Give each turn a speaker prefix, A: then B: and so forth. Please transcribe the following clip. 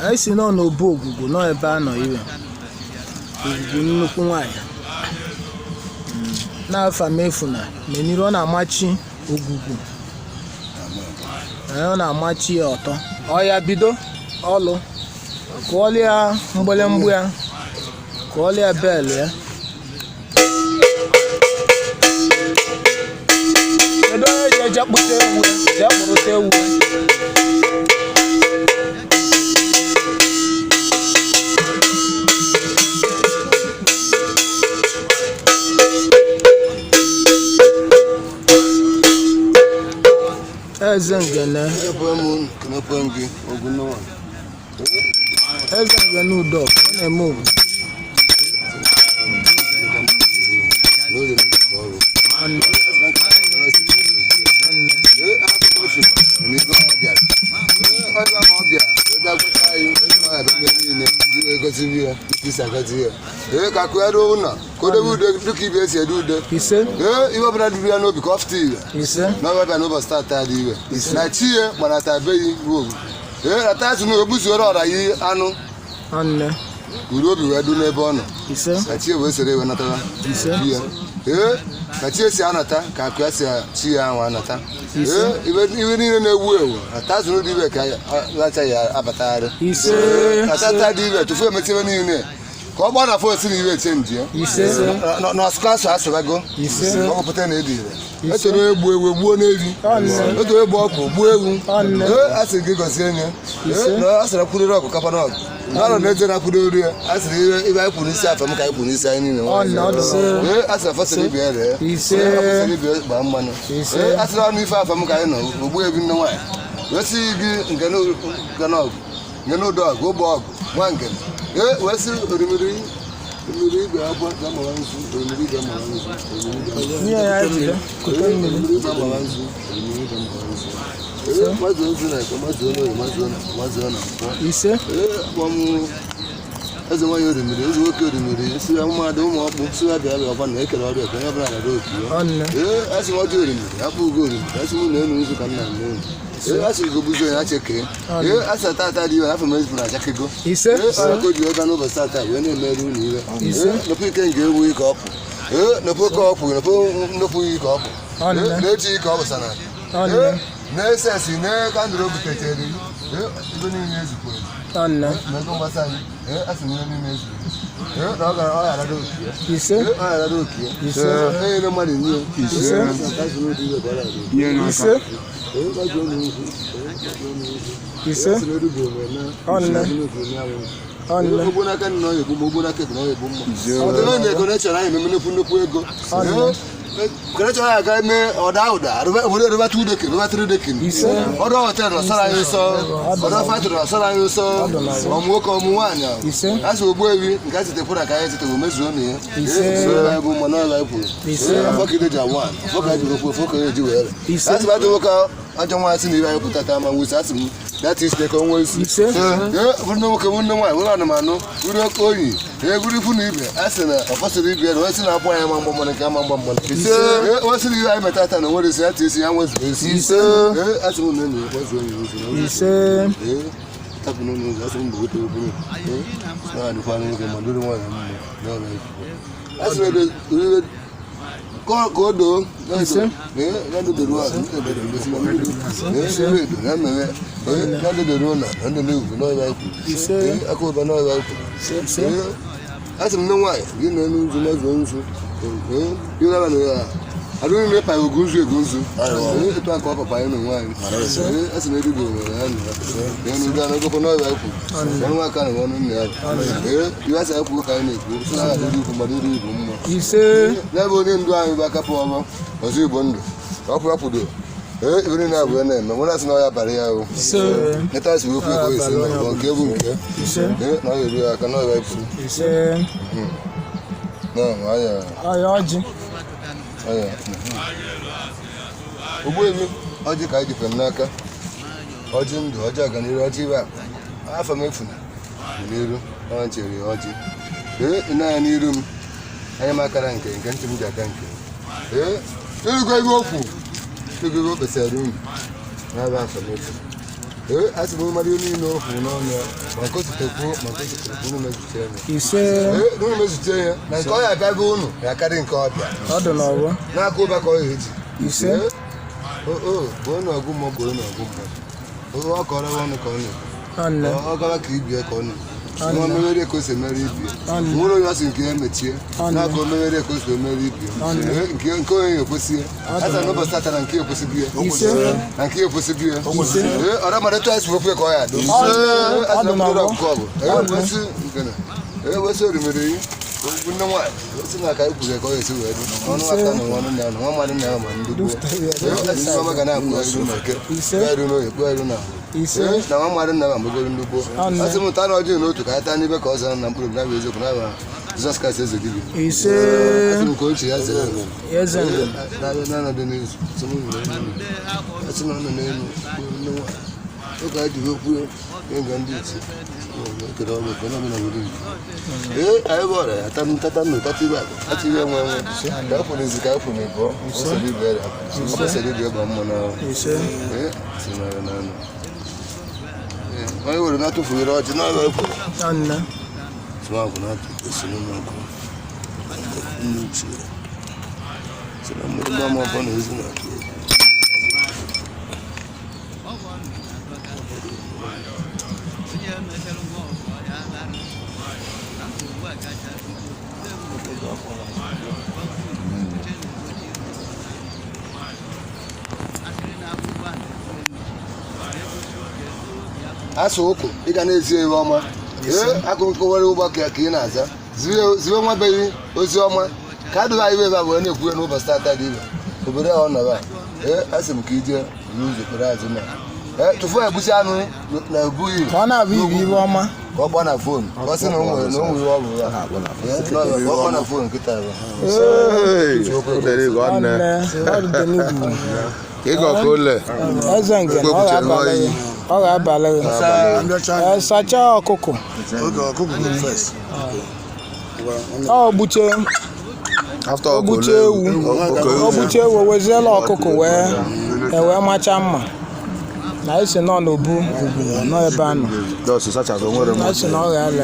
A: anyị si nọ n'obo ogwugwu nọ ebe a nọ iwe ogwugwu nnukwu nwanyị n'afa mefu na meniri ọ na-amachi ogwugwu ọ na-amachi ya ọtọ ọ ya bido ọlụ kụọlịa mgbelemgbu ya kụọlịa bel ya kedu onye ji eje kpụta ewu ya kpụrụta ewu eze ngene eze ngene udo ọ na-eme ogwu ise
B: iwe bụla duru ya n'obi ka ọ fụta ire na ọbịa n'ụbọchị stata dị iwe na chi ya gbanata beghị ruo ata azụ na ogbuzuoro ọra yi anụ uru obi wee du n'ebe ọ nọ ka chi wee soro ewe natara ka chi esi anata ka akụ ya si chi ya ahụ anata iwe niile na-ewu ewu ata azụ n'ụdị iwe ka lacha ya abatagharị atata dị iwe tufu emeti ebe niile ka ọ gbaa na fon si na iwe chenji ya n'ọsụklasụ asụbago ọ pụta na edi ire echere egbu ewu gbuo n'evi otu egbu ọkụ gbuo ewu a sịrị gị gọzie nye a sịrị kwurere ọkụ kapa ọgụ n'ọnọ na-eje na kwurere ya a sịrị ibe anyị kwuru isi afọ m ka anyị kwuru isi anyị niile a sịrị afọsịrị ibe ya ree afọsịrị ibe gbaa mmanụ a sịrị ọnụ ife afọ m ka anyị nọ ogbu ebi nne nwaanyị wesị gị nke n'ụdọ ọgụ ụgbọ ọgụ nwa nke wee sị orimiri igwe abụọ ga-amawa nzu orimiri igwe amawa nzu mazụ ozu na ekwe mazụ onoyi mazụ ọ na-akwọ eze nwaanyị orimiri eze nwoke orimiri si ya mmadụ ụmụ ọkpụ si ya bịa bịa ọba na ekele ọrịa ka onye ọbụla na-ada otu asị m ọjọọ orimiri akpụ ugo orimiri asị m na enu nzu ka nna m n'elu asịrị gị obuzo ya chekee asị tata dị iwe afọ mezipụ na achakego ọkụ ji ebe n'ụbọchị tata wee na-emerụ unu iwe nọpụ ike nke ewu ike ọkpụ nọpụ oke ọkpụ nọpụ ike ọkpụ na-echi ike ọ bụsana na-ese esi kandụl o butechere ibe niile ezukwere ego mgbasa anyị asị m ihe niile ezuru na ọ gara ọ ghara oke ya enyere mmadụ nye ogbo n'aka nna ọ egbu ma ogbo n'aka na ọ egbu mma ọ dịrị na ego na-echere anyị eme nnukwu ego kọrechọrọ ya ga eme ọda ụda obodo rụbata udeke rụbatara udekin ọdụ họtelụ nọsara anyị nsọ ọdụ fatịrị nọsara anyị nsọ ọmụ nwoke ọmụ nwaanyị asị ogbu ewi nke a zitekwara ka anyị zitewe mezuo na ya bụ mma n'ọla ekwuru afọkide awan afọ ka jiri okwu ofọ ka eji were asị badị nwoke ajọ nwa asị na ire anyị pụtata ma nwụsị asị m that is the onwe isi bụrụ na nwoke nwanne nwaanyị nwere anụmanụ uri oke oyi egwuru ifu na ibe a sị na ọfọsịrị ibe na onye na-akpọ ya ma mgba nke ama mgba mmanụ onye ihe anyị metata na nwere isi ya isi ya nwezuru esi asị m na enyi ya gwazuo ya ozu tapụ n'ụlọ ụzọ asị m bụ ote okpuru na-adịkwa nwoke ma dịrị nwaanyị mma n'ọrụ asị na ka o doo asị m nne nwaanyị gị na enu nzu mazuo nzu adụghị na ịpa ogu nzu ego nzu etu aka ọ papa anyị na nwaanyị asị na erugo nwere ya na ya n'udo a n'ogokọ n'ọrịa ekwu ọnụ nwaka na ọnụ nna ya iwe asị ekwu ka anyị na-ekwu sị na adịrị ikwu mmadụ iri igbo mma n'ebe onye ndu anyị bụ akapụ ọma ọzọ igbo ndụ ọpụ apụdo ibe niile abụọ na-eme nwere asị na ọ ya bara ya ahụ neta asị wekwu ego esi na nke bụ nke na ọ ga-eru ya aka n'ọrịa ekwu ogbuebi ọjị ka anyị jikọrọ n'aka ọjị ndụ ọjị ọganiru ọjị iwe afọ m efu n'iru ọ chere ọjị ịnanya n'iru m anya m akara nke ntị m ji aka nke ịrụgo iwe okwu ego kpesara unu n'ebe afọ m efu asị m mmadụ niile ofu n'ọnya maka otutekwu maka otutekwu unu mezute ya
A: ise
B: unu mezute ya na nke ọ ya abịa be unu ya karị nke ọbịa
A: ọ dị n'ọgbọ
B: n'aka ụba ka ọ ya eji
A: ise
B: bụ onye ọgụ mmụọ bụ onye ọgụ mmụọ ọ kọrọ ọnụ ka ọ
A: ọnne
B: ọ gawa ka ibie ka ọ nwa mewere ka o si emere ibie nwere onye ọsị nke ya mechie n'aka omewere ka o si emere ibie nke onye ya ekwesị asa n'ụbọchị tata na nke ekwesịghị ya na nke ekwesịghị ya ọra mara etu asị okwu ka ọ ya adụ asị na mkpụrụ ọkụkọ ọgụ ewesị orimere yi nne nwaanyị osi na aka ikwuru ka ọ ga-esi wee dị ọnụ aka na ọnụ na nwa mmadụ na ya ma ndị gboo asị ọma ga na-akpụ eru na eke kpụeru n'oye kpụeru na na nwa mmadụ nna ma mgbegoro ndị gboo asị m ta na ọjọọ n'otu ka ya taa n'ibe ka ọ zara na mkpụrụ na bụ eziokwu na aba Jizọs Kraịst eze dibịa asị m ka ochie ya zere na-anọdụ n'izu asị na ọ nọ n'elu nne nwaanyị oge anyị jiri okwu ịga ndị iti ekere ọrụ ekwe na omenala obodo Igbo anyị bụ ọrịa ya tata nụ tata ibe akụ tata ibe nwe nwe ka afọ n'ezi ka afọ n'ịbụ osere ibe gba mmụọ n'ahụ si narị na anụ onye were na-atụfughịrị ọjị n'ọrụ ekwere sụmagwụ na-atụ esi n'ụlọ ọkụ nne ochie si na mmiri gba ma ọbọ na ezi na-atụ asụ ụkwụ ị ga na-ezi ihe ọma akụkọwara ụgbọ ka ị na-aza ziwe nwabeghị ozi ọma ka adịghị anyị ebe a wee na-ekwu n'ụbọchị tata dị ibe obodo ahụ nọba asị m ka ije ụzọ kpere azụ na tụfu egbusi anụ na ebughị
A: ka ọ na-abụ ibe ọma
B: ka ọ gba na fon ka ọ sị na o nwere ọ bụ ya ka ọ gba na fon nkịta ya
A: eze nke ọ ga-abalị sachaa ọkụkọ ọ gbuche ewu weziela ọkụkọ wee macha mma na esi nọ n'obu nọ ebe a nọ na esi na ọ ga-alị